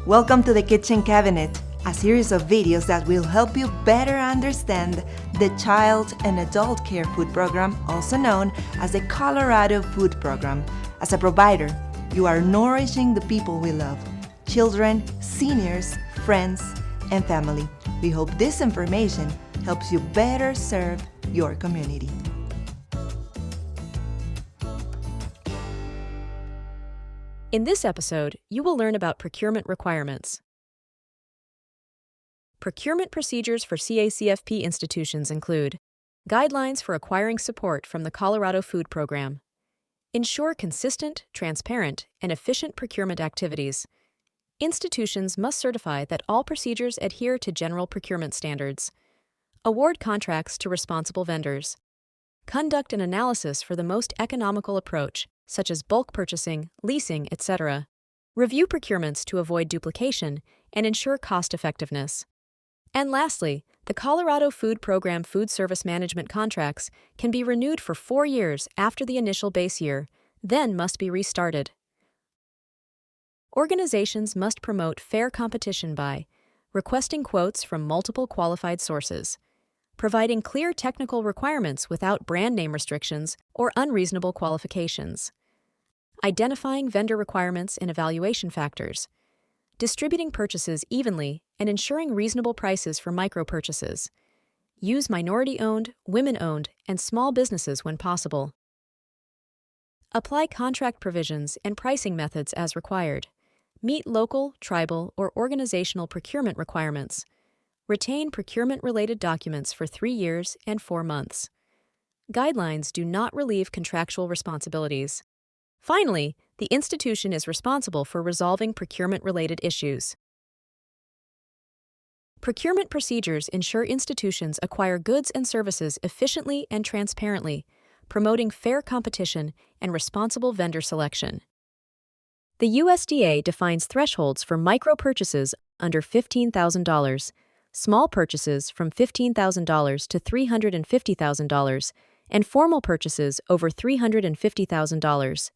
Welcome to the Kitchen Cabinet, a series of videos that will help you better understand the Child and Adult Care Food Program, also known as the Colorado Food Program. As a provider, you are nourishing the people we love, children, seniors, friends, and family. We hope this information helps you better serve your community. In this episode, you will learn about procurement requirements. Procurement procedures for CACFP institutions include guidelines for acquiring support from the Colorado Food Program. Ensure consistent, transparent, and efficient procurement activities. Institutions must certify that all procedures adhere to general procurement standards. Award contracts to responsible vendors. Conduct an analysis for the most economical approach, such as bulk purchasing, leasing, etc. Review procurements to avoid duplication and ensure cost-effectiveness. And lastly, the Colorado Food Program food service management contracts can be renewed for 4 years after the initial base year, then must be restarted. Organizations must promote fair competition by requesting quotes from multiple qualified sources, providing clear technical requirements without brand name restrictions or unreasonable qualifications, identifying vendor requirements and evaluation factors, distributing purchases evenly and ensuring reasonable prices for micro-purchases, use minority-owned, women-owned, and small businesses when possible. Apply contract provisions and pricing methods as required. Meet local, tribal, or organizational procurement requirements. Retain procurement-related documents for 3 years and 4 months. Guidelines do not relieve contractual responsibilities. Finally, the institution is responsible for resolving procurement-related issues. Procurement procedures ensure institutions acquire goods and services efficiently and transparently, promoting fair competition and responsible vendor selection. The USDA defines thresholds for micro-purchases under $15,000, small purchases from $15,000 to $350,000, and formal purchases over $350,000.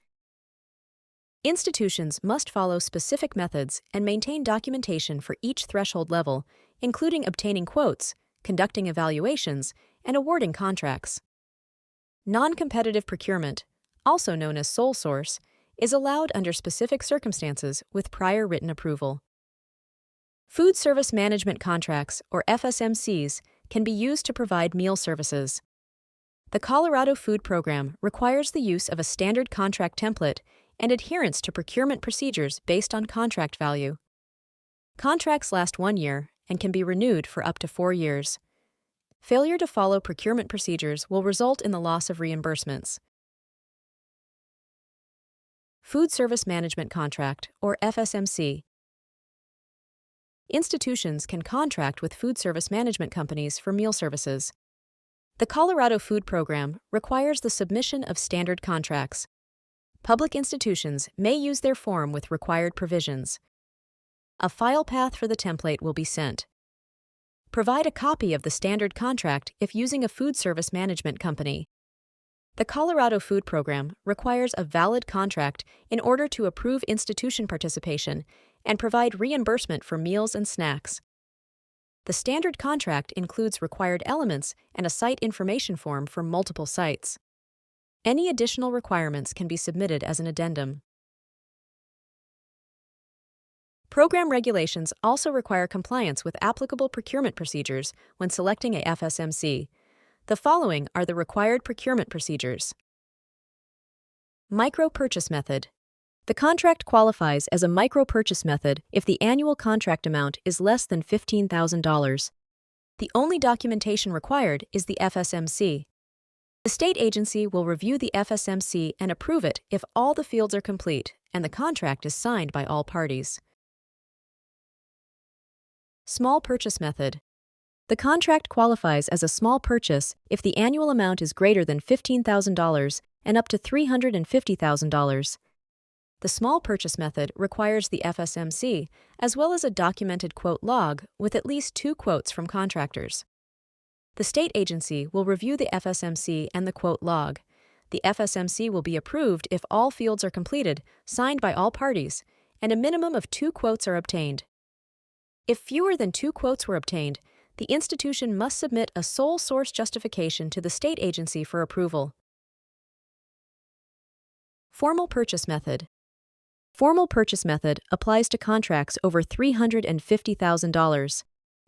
Institutions must follow specific methods and maintain documentation for each threshold level, including obtaining quotes, conducting evaluations, and awarding contracts. Non-competitive procurement, also known as sole source, is allowed under specific circumstances with prior written approval. Food Service Management Contracts, or FSMCs, can be used to provide meal services. The Colorado Food Program requires the use of a standard contract template and adherence to procurement procedures based on contract value. Contracts last 1 year and can be renewed for up to 4 years. Failure to follow procurement procedures will result in the loss of reimbursements. Food Service Management Contract, or FSMC. Institutions can contract with food service management companies for meal services. The Colorado Food Program requires the submission of standard contracts. Public institutions may use their form with required provisions. A file path for the template will be sent. Provide a copy of the standard contract if using a food service management company. The Colorado Food Program requires a valid contract in order to approve institution participation and provide reimbursement for meals and snacks. The standard contract includes required elements and a site information form for multiple sites. Any additional requirements can be submitted as an addendum. Program regulations also require compliance with applicable procurement procedures when selecting a FSMC. The following are the required procurement procedures. Micro-purchase method. The contract qualifies as a micro-purchase method if the annual contract amount is less than $15,000. The only documentation required is the FSMC. The state agency will review the FSMC and approve it if all the fields are complete and the contract is signed by all parties. Small purchase method. The contract qualifies as a small purchase if the annual amount is greater than $15,000 and up to $350,000. The small purchase method requires the FSMC, as well as a documented quote log with at least 2 quotes from contractors. The state agency will review the FSMC and the quote log. The FSMC will be approved if all fields are completed, signed by all parties, and a minimum of 2 quotes are obtained. If fewer than 2 quotes were obtained, the institution must submit a sole source justification to the state agency for approval. Formal purchase method. Formal purchase method applies to contracts over $350,000.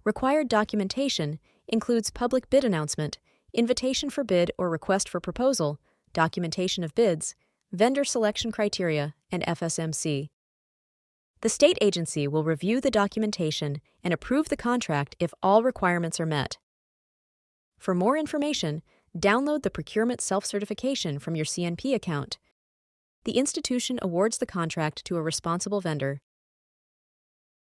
Required documentation includes public bid announcement, invitation for bid or request for proposal, documentation of bids, vendor selection criteria, and FSMC. The state agency will review the documentation and approve the contract if all requirements are met. For more information, download the procurement self-certification from your CNP account. The institution awards the contract to a responsible vendor.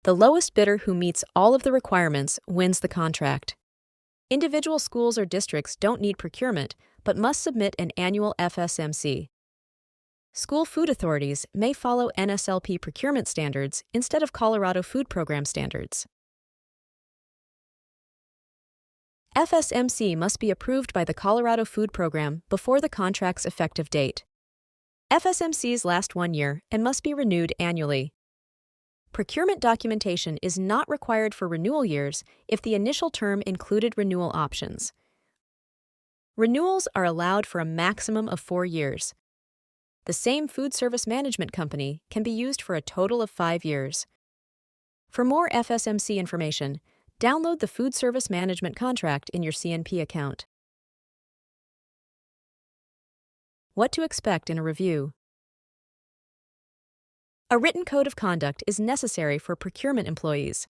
The lowest bidder who meets all of the requirements wins the contract. Individual schools or districts don't need procurement, but must submit an annual FSMC. School food authorities may follow NSLP procurement standards instead of Colorado Food Program standards. FSMC must be approved by the Colorado Food Program before the contract's effective date. FSMCs last 1 year and must be renewed annually. Procurement documentation is not required for renewal years if the initial term included renewal options. Renewals are allowed for a maximum of 4 years. The same food service management company can be used for a total of 5 years. For more FSMC information, download the food service management contract in your CNP account. What to expect in a review. A written code of conduct is necessary for procurement employees.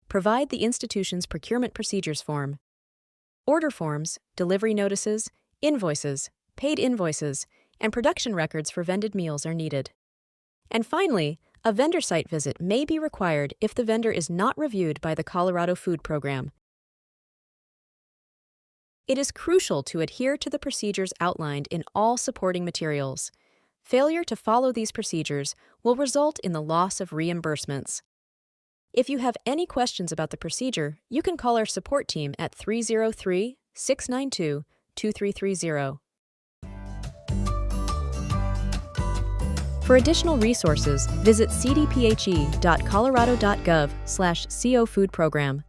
Provide the institution's procurement procedures form. Order forms, delivery notices, invoices, paid invoices, and production records for vended meals are needed. And finally, a vendor site visit may be required if the vendor is not reviewed by the Colorado Food Program. It is crucial to adhere to the procedures outlined in all supporting materials. Failure to follow these procedures will result in the loss of reimbursements. If you have any questions about the procedure, you can call our support team at 303-692-2330. For additional resources, visit cdphe.colorado.gov/co food program.